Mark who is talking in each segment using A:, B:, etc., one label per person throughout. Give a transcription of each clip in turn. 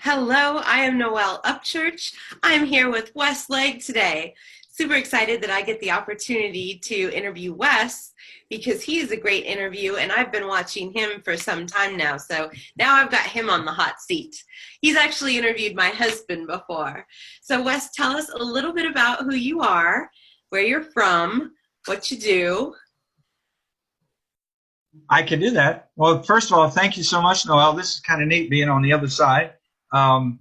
A: Hello, I am Noelle Upchurch. I'm here with Wes Legge today. Super excited that I get the opportunity to interview Wes because he is a great interview and I've been watching him for some time now. So now I've got him on the hot seat. He's actually interviewed my husband before. So Wes, tell us a little bit about who you are, where you're from, what you do.
B: I can do that. Well, first of all, thank you so much, Noel. This is kind of neat being on the other side. Um,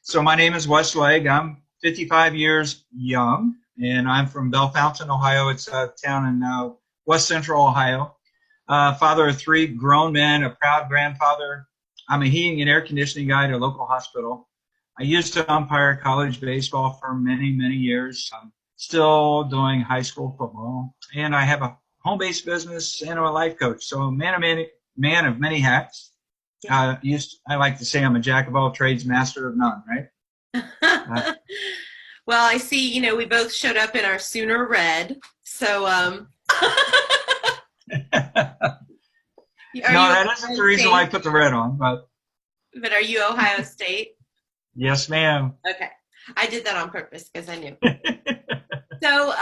B: so my name is Wes Legge. I'm 55 years young, and I'm from Bellefontaine, Ohio. It's a town in west central Ohio. Father of three grown men, a proud grandfather. I'm a heating and air conditioning guy at a local hospital. I used to umpire college baseball for many, many years. I'm still doing high school football, and I have a home-based business and I'm a life coach. So a man of many hats. I like to say I'm a jack of all trades, master of none, right? Uh,
A: Well, I see, we both showed up in our Sooner red. So, are
B: no,
A: you
B: that isn't the
A: Ohio
B: reason why I
A: State?
B: put the red on, but
A: But are you Ohio State?
B: yes, ma'am.
A: Okay. I did that on purpose because I knew. So,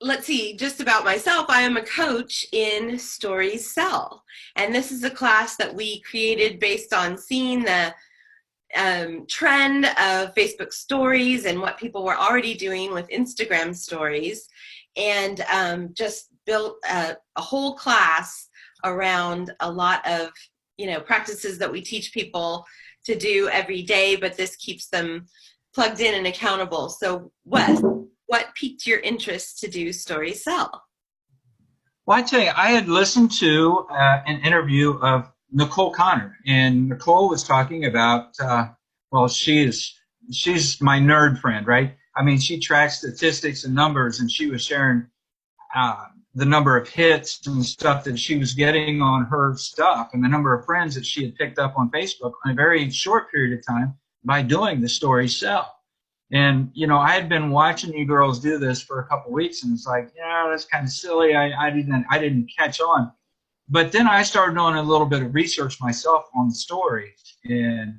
A: let's see, just about myself. I am a coach in Stories Sell. And this is a class that we created based on seeing the trend of Facebook stories and what people were already doing with Instagram stories, and just built a whole class around a lot of practices that we teach people to do every day, but this keeps them plugged in and accountable. So Wes, what piqued your interest to do Story Sell?
B: Well, I tell you, I had listened to an interview of Nicole Connor, and Nicole was talking about, well, she's my nerd friend, right? I mean, she tracks statistics and numbers, and she was sharing the number of hits and stuff that she was getting on her stuff, and the number of friends that she had picked up on Facebook in a very short period of time by doing the story sell. And I had been watching you girls do this for a couple of weeks, and it's like, yeah, that's kind of silly. I didn't catch on. But then I started doing a little bit of research myself on the stories and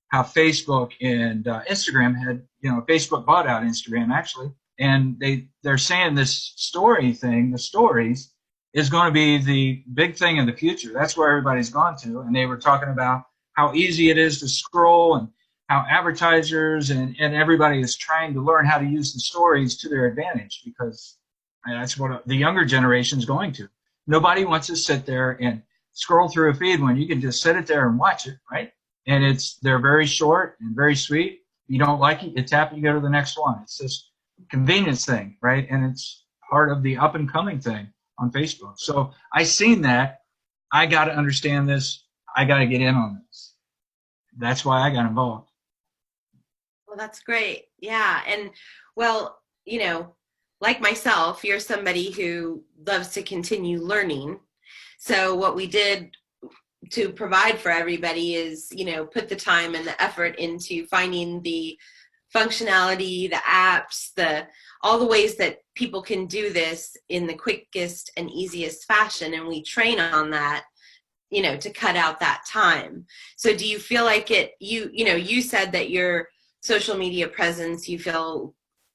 B: how Facebook and Instagram had, Facebook bought out Instagram actually, and they're saying this story thing, the stories, is going to be the big thing in the future. That's where everybody's gone to, and they were talking about how easy it is to scroll and how advertisers and everybody is trying to learn how to use the stories to their advantage because that's what the younger generation is going to. Nobody wants to sit there and scroll through a feed when you can just sit it there and watch it, right? And they're very short and very sweet. You don't like it, you tap it, you go to the next one. It's this convenience thing, right? And it's part of the up and coming thing on Facebook. So I seen that. I got to understand this. I got to get in on this. That's why I got involved.
A: Well, that's great. Yeah. And well, like myself, you're somebody who loves to continue learning. So what we did to provide for everybody is, put the time and the effort into finding the functionality, the apps, all the ways that people can do this in the quickest and easiest fashion. And we train on that, to cut out that time. So do you feel like you said that your social media presence, you feel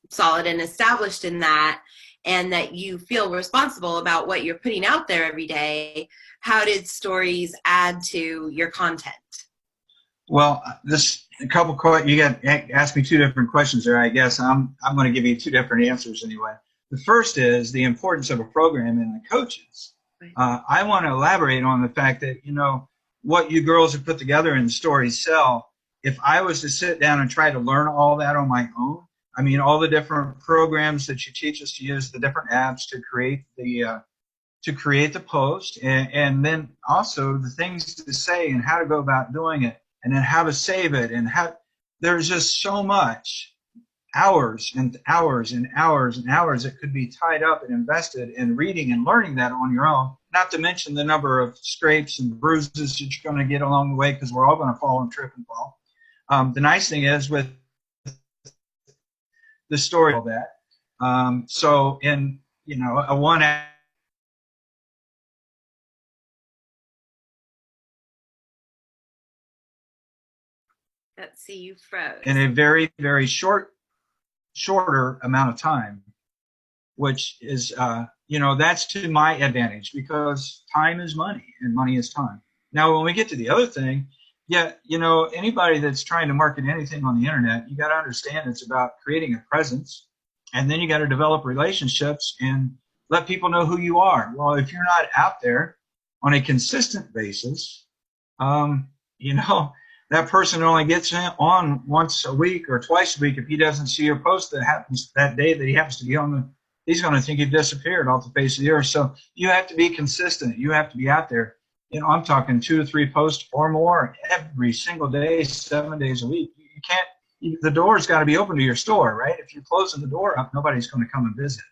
A: solid and established in that, and that you feel responsible about what you're putting out there every day. How did stories add to your content?
B: Well, this a couple you got asked me two different questions there. I guess I'm going to give you two different answers anyway. The first is the importance of a program and the coaches. I want to elaborate on the fact that what you girls have put together in the Stories Sell. If I was to sit down and try to learn all that on my own, I mean, all the different programs that you teach us to use, the different apps to create the post, and then also the things to say and how to go about doing it, and then how to save it, and how there's just so much hours and hours and hours and hours that could be tied up and invested in reading and learning that on your own, not to mention the number of scrapes and bruises that you're going to get along the way because we're all going to fall and trip and fall. The nice thing is with the story of that. So in a one
A: Let's see, you froze.
B: in a very, very shorter amount of time, which is, that's to my advantage because time is money and money is time. Now, when we get to the other thing, yeah, anybody that's trying to market anything on the internet, you got to understand it's about creating a presence, and then you got to develop relationships and let people know who you are. Well, if you're not out there on a consistent basis, that person only gets on once a week or twice a week. If he doesn't see your post that happens that day that he happens to be on, he's going to think you've disappeared off the face of the earth. So you have to be consistent. You have to be out there. I'm talking 2 to 3 posts or more every single day, 7 days a week. You can't. The door's got to be open to your store, right? If you're closing the door up, nobody's going to come and visit.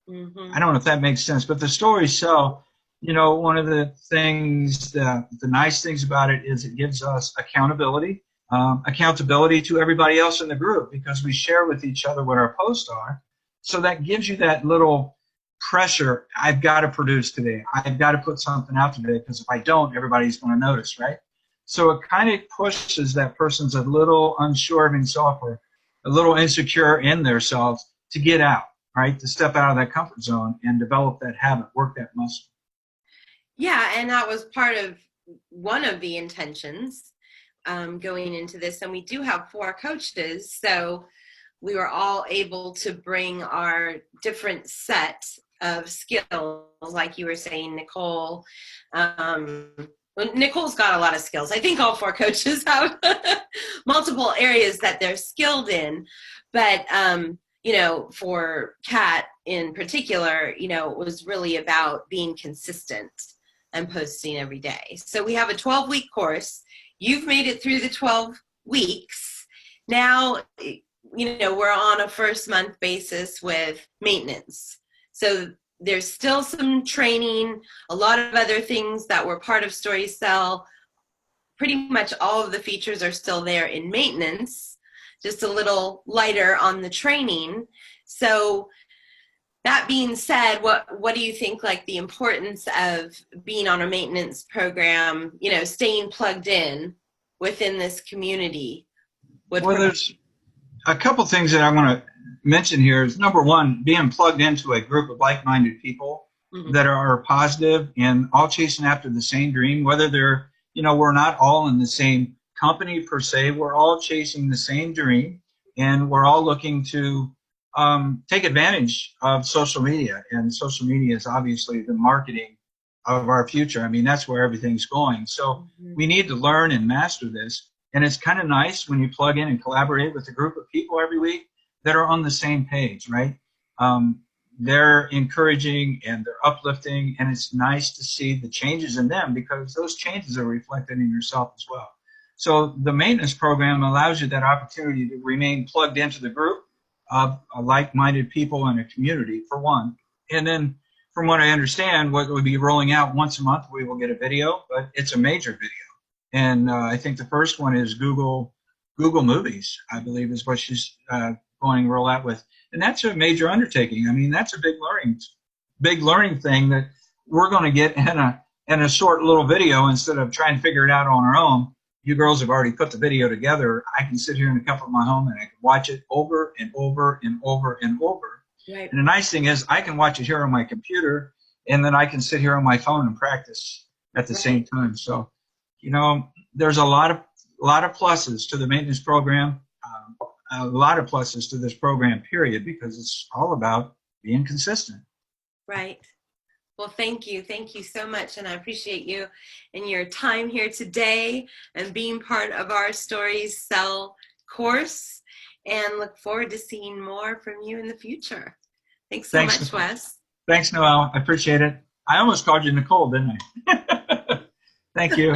A: Mm-hmm.
B: I don't know if that makes sense, but the stories sell. One of the things, the nice things about it is it gives us accountability to everybody else in the group because we share with each other what our posts are. So that gives you that little pressure. I've got to produce today. I've got to put something out today because if I don't, everybody's going to notice, right? So it kind of pushes that person's a little unsure of himself or a little insecure in themselves to get out, right? To step out of that comfort zone and develop that habit, work that muscle.
A: Yeah, and that was part of one of the intentions going into this. And we do have 4 coaches, so we were all able to bring our different set of skills, like you were saying, Nicole. Well, Nicole's got a lot of skills. I think all 4 coaches have multiple areas that they're skilled in. But, for Kat in particular, it was really about being consistent and posting every day. So we have a 12-week course. You've made it through the 12 weeks. Now, we're on a first month basis with maintenance. So there's still some training, a lot of other things that were part of Story Cell. Pretty much all of the features are still there in maintenance, just a little lighter on the training. So that being said, what do you think, like, the importance of being on a maintenance program, staying plugged in within this community?
B: There's a couple things that I want to mention here is, number one, being plugged into a group of like-minded people
A: Mm-hmm.
B: that are positive and all chasing after the same dream, whether they're, we're not all in the same company per se, we're all chasing the same dream, and we're all looking to take advantage of social media. And social media is obviously the marketing of our future. I mean, that's where everything's going. So we need to learn and master this. And it's kind of nice when you plug in and collaborate with a group of people every week that are on the same page, right? They're encouraging and they're uplifting, and it's nice to see the changes in them because those changes are reflected in yourself as well. So the maintenance program allows you that opportunity to remain plugged into the group of like-minded people in a community, for one. And then from what I understand, what we'll be rolling out once a month, we will get a video, but it's a major video. And I think the first one is Google Movies, I believe, is what she's going to roll out with. And that's a major undertaking. I mean, that's a big learning thing that we're going to get in a short little video instead of trying to figure it out on our own. You girls have already put the video together. I can sit here in the comfort of my home and I can watch it over and over and over and over.
A: Right.
B: And the nice thing is I can watch it here on my computer, and then I can sit here on my phone and practice at the same time. So, there's a lot of pluses to the maintenance program, a lot of pluses to this program, period, because it's all about being consistent.
A: Right. Well, thank you. Thank you so much. And I appreciate you and your time here today and being part of our Stories Cell course, and look forward to seeing more from you in the future. Thanks so much, Wes.
B: Thanks, Noelle. I appreciate it. I almost called you Nicole, didn't I? Thank you.